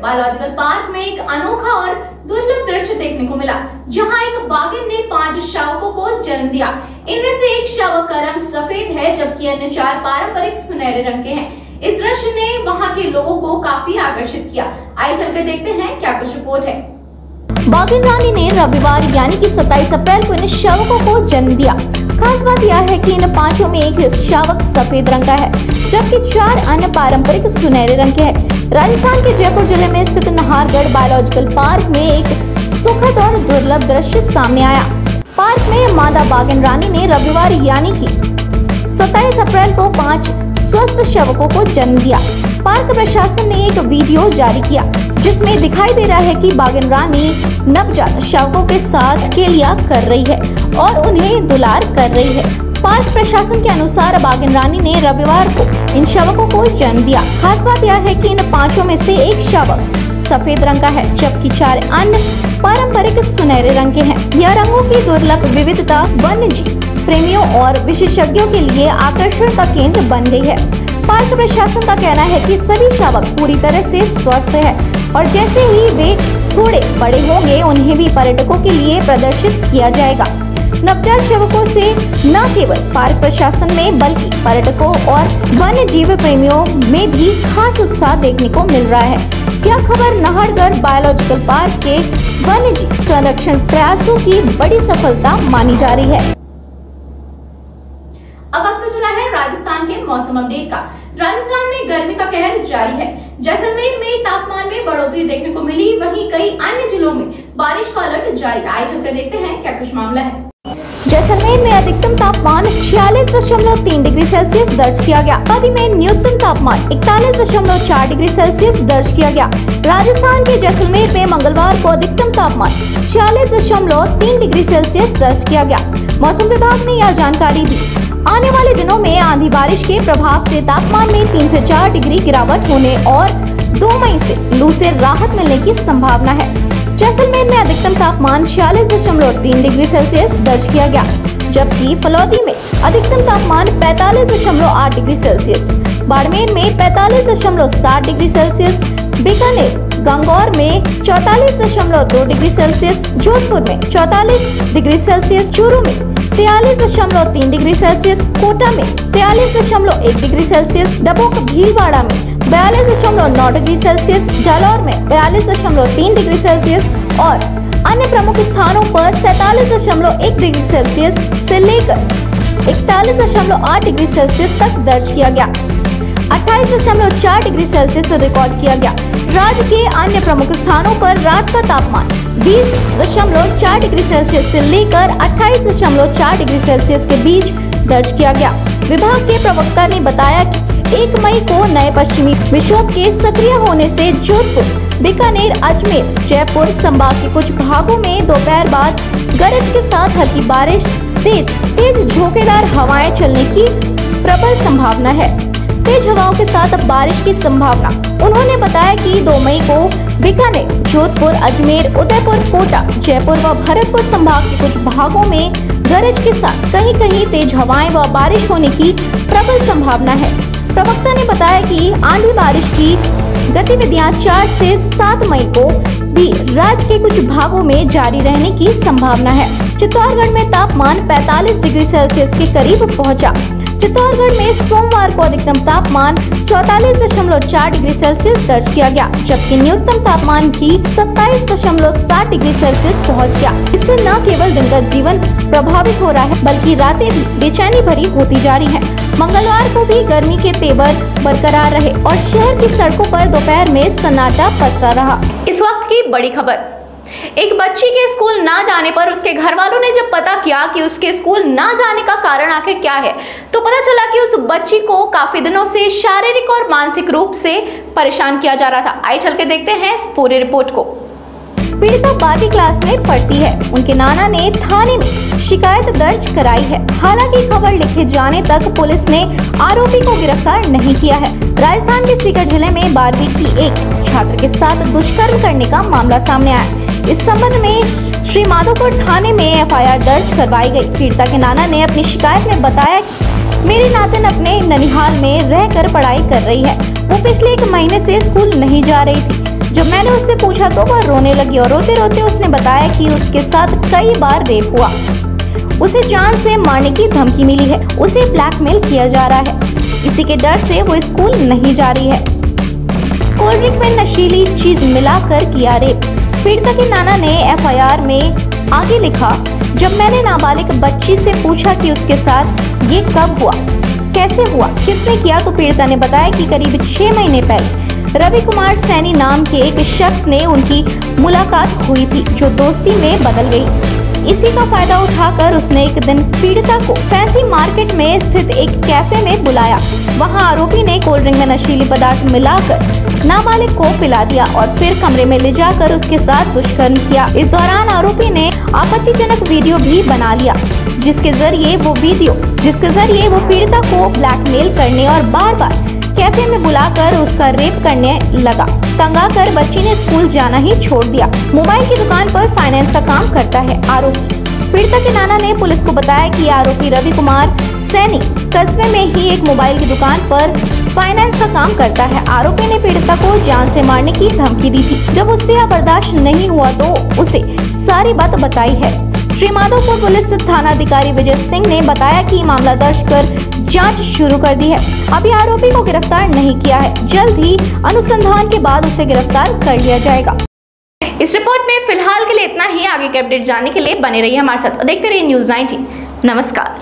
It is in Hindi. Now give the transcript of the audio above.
बायोलॉजिकल पार्क में एक अनोखा और दुर्लभ दृश्य देखने को मिला, जहां एक बाघिन ने 5 शावकों को जन्म दिया। इनमें से एक शावक का रंग सफेद है, जबकि अन्य 4 पारंपरिक सुनहरे रंग के हैं। इस दृश्य ने वहां के लोगों को काफी आकर्षित किया। आइए चलकर देखते हैं क्या कुछ रिपोर्ट है। बाघिन रानी ने रविवार यानी कि 27 अप्रैल को इन शावकों को जन्म दिया। खास बात यह है कि इन 5 में एक शावक सफेद रंग का है, जबकि 4 अन्य पारंपरिक सुनहरे रंग के हैं। राजस्थान के जयपुर जिले में स्थित नाहरगढ़ बायोलॉजिकल पार्क में एक सुखद और दुर्लभ दृश्य सामने आया। पार्क में मादा बाघिन रानी ने रविवार यानी कि 27 अप्रैल को 5 स्वस्थ शावकों को जन्म दिया। पार्क प्रशासन ने एक वीडियो जारी किया, जिसमें दिखाई दे रहा है कि बाघिन रानी नवजात शावकों के साथ खेलिया कर रही है और उन्हें दुलार कर रही है। पार्क प्रशासन के अनुसार बाघिन रानी ने रविवार को इन शावकों को जन्म दिया। खास बात यह है कि इन 5 में से एक शावक सफेद रंग का है, जबकि 4 अन्य पारंपरिक सुनहरे रंग के हैं। यह रंगों की दुर्लभ विविधता वन्य जीव प्रेमियों और विशेषज्ञों के लिए आकर्षण का केंद्र बन गई है। पार्क प्रशासन का कहना है कि सभी शावक पूरी तरह से स्वस्थ है और जैसे ही वे थोड़े बड़े होंगे, उन्हें भी पर्यटकों के लिए प्रदर्शित किया जाएगा। नवजात शावकों से न केवल पार्क प्रशासन में बल्कि पर्यटकों और वन्य जीव प्रेमियों में भी खास उत्साह देखने को मिल रहा है। यह खबर नाहरगढ़ बायोलॉजिकल पार्क के वन्य जीव संरक्षण प्रयासों की बड़ी सफलता मानी जा रही है। अब वक्त चला है राजस्थान के मौसम अपडेट का। राजस्थान में गर्मी का कहर जारी है। जैसलमेर में तापमान में बढ़ोतरी देखने को मिली, वहीं कई अन्य जिलों में बारिश का अलर्ट जारी। आइए चलकर देखते हैं क्या कुछ मामला है। जैसलमेर में अधिकतम तापमान 46.3 डिग्री सेल्सियस दर्ज किया गया। आदि में न्यूनतम तापमान 41.4 डिग्री सेल्सियस दर्ज किया गया। राजस्थान के जैसलमेर में मंगलवार को अधिकतम तापमान 46.3 डिग्री सेल्सियस दर्ज किया गया। मौसम विभाग ने यह जानकारी दी। आने वाले दिनों में आंधी बारिश के प्रभाव से तापमान में 3 से 4 डिग्री गिरावट होने और 2 मई से लू से राहत मिलने की संभावना है। जैसलमेर में अधिकतम तापमान 46.3 डिग्री सेल्सियस दर्ज किया गया, जबकि फलौदी में अधिकतम तापमान 45.8 डिग्री सेल्सियस, बाड़मेर में 45.7 डिग्री सेल्सियस, बीकानेर गंगौर में 44.2 डिग्री सेल्सियस, जोधपुर में 44 डिग्री सेल्सियस, चूरू में 43.3 डिग्री सेल्सियस, कोटा में 43.1 डिग्री सेल्सियस, डबोक भीलवाड़ा में 42.9 डिग्री सेल्सियस, जालौर में 42.3 डिग्री सेल्सियस और अन्य प्रमुख स्थानों पर 47.1 डिग्री सेल्सियस से लेकर 41.8 डिग्री सेल्सियस तक दर्ज किया गया। 28.4 डिग्री सेल्सियस रिकॉर्ड किया गया। राज्य के अन्य प्रमुख स्थानों पर रात का तापमान 20.4 डिग्री सेल्सियस से लेकर 28.4 डिग्री सेल्सियस के बीच दर्ज किया गया। विभाग के प्रवक्ता ने बताया कि 1 मई को नए पश्चिमी विक्षोभ के सक्रिय होने से जोधपुर, बीकानेर, अजमेर, जयपुर संभाग के कुछ भागों में दोपहर बाद गरज के साथ हल्की बारिश, तेज झोंकेदार हवाएं चलने की प्रबल संभावना है। तेज हवाओं के साथ बारिश की संभावना। उन्होंने बताया कि 2 मई को बीकानेर, जोधपुर, अजमेर, उदयपुर, कोटा, जयपुर व भरतपुर संभाग के कुछ भागों में गरज के साथ कहीं-कहीं तेज हवाएं व बारिश होने की प्रबल संभावना है। प्रवक्ता ने बताया कि आंधी बारिश की गतिविधियां 4 से 7 मई को भी राज्य के कुछ भागों में जारी रहने की संभावना है। चित्तौड़गढ़ में तापमान 45 डिग्री सेल्सियस के करीब पहुंचा। चित्तौड़गढ़ में सोमवार को अधिकतम तापमान 44.4 डिग्री सेल्सियस दर्ज किया गया, जबकि न्यूनतम तापमान भी 27.7 डिग्री सेल्सियस पहुंच गया। इससे न केवल दिन का जीवन प्रभावित हो रहा है, बल्कि रातें भी बेचैनी भरी होती जा रही हैं। मंगलवार को भी गर्मी के तेवर बरकरार रहे और शहर की सड़कों पर दोपहर में सन्नाटा पसरा रहा। इस वक्त की बड़ी खबर। एक बच्ची के स्कूल ना जाने पर उसके घर वालों ने जब पता किया कि उसके स्कूल ना जाने का कारण आखिर क्या है, तो पता चला कि उस बच्ची को काफी दिनों से शारीरिक और मानसिक रूप से परेशान किया जा रहा था। आइए चल के देखते हैं इस पूरी रिपोर्ट को। पीड़िता 12वीं क्लास में पढ़ती है। उनके नाना ने थाने में शिकायत दर्ज कराई है। हालांकि खबर लिखे जाने तक पुलिस ने आरोपी को गिरफ्तार नहीं किया है। राजस्थान के सीकर जिले में 12वीं की एक छात्र के साथ दुष्कर्म करने का मामला सामने आया। इस संबंध में श्री माधोपुर थाने में एफआईआर दर्ज करवाई गई। पीड़िता के नाना ने अपनी शिकायत में बताया कि मेरी नातिन अपने ननिहाल में रहकर पढ़ाई कर रही है। वो पिछले 1 महीने से स्कूल नहीं जा रही थी, जब मैंने उससे पूछा तो वह रोने लगी और रोते रोते उसने बताया कि उसके साथ कई बार रेप हुआ, उसे जान से मारने की धमकी मिली है, उसे ब्लैकमेल किया जा रहा है। इसी के डर से वो स्कूल नहीं जा रही है। कोल्ड ड्रिंक में नशीली चीज मिलाकर किया रेप। पीड़िता के नाना ने एफआईआर में आगे लिखा, जब मैंने नाबालिग बच्ची से पूछा कि उसके साथ ये कब हुआ, कैसे हुआ, किसने किया, तो पीड़िता ने बताया कि करीब 6 महीने पहले रवि कुमार सैनी नाम के एक शख्स ने उनकी मुलाकात हुई थी, जो दोस्ती में बदल गई। इसी का फायदा उठाकर उसने एक दिन पीड़िता को फैंसी मार्केट में स्थित एक कैफे में बुलाया। वहां आरोपी ने कोल्ड ड्रिंक में नशीली पदार्थ मिलाकर नाबालिग को पिला दिया और फिर कमरे में ले जाकर उसके साथ दुष्कर्म किया। इस दौरान आरोपी ने आपत्तिजनक वीडियो भी बना लिया, जिसके जरिए वो पीड़िता को ब्लैकमेल करने और बार बार कैफे में बुलाकर उसका रेप करने लगा। तंग आकर बच्ची ने स्कूल जाना ही छोड़ दिया। मोबाइल की दुकान पर फाइनेंस का काम करता है आरोपी। पीड़िता के नाना ने पुलिस को बताया कि आरोपी रवि कुमार सैनी कस्बे में ही एक मोबाइल की दुकान पर फाइनेंस का काम करता है। आरोपी ने पीड़िता को जान से मारने की धमकी दी थी। जब उससे यह बर्दाश्त नहीं हुआ तो उसे सारी बात बताई है। श्रीमाधोपुर पुलिस थानाधिकारी विजय सिंह ने बताया कि मामला दर्ज कर जांच शुरू कर दी है। अभी आरोपी को गिरफ्तार नहीं किया है, जल्द ही अनुसंधान के बाद उसे गिरफ्तार कर लिया जाएगा। इस रिपोर्ट में फिलहाल के लिए इतना ही। आगे के अपडेट जानने के लिए बने रहिए हमारे साथ और देखते रहिए न्यूज़ 19। नमस्कार।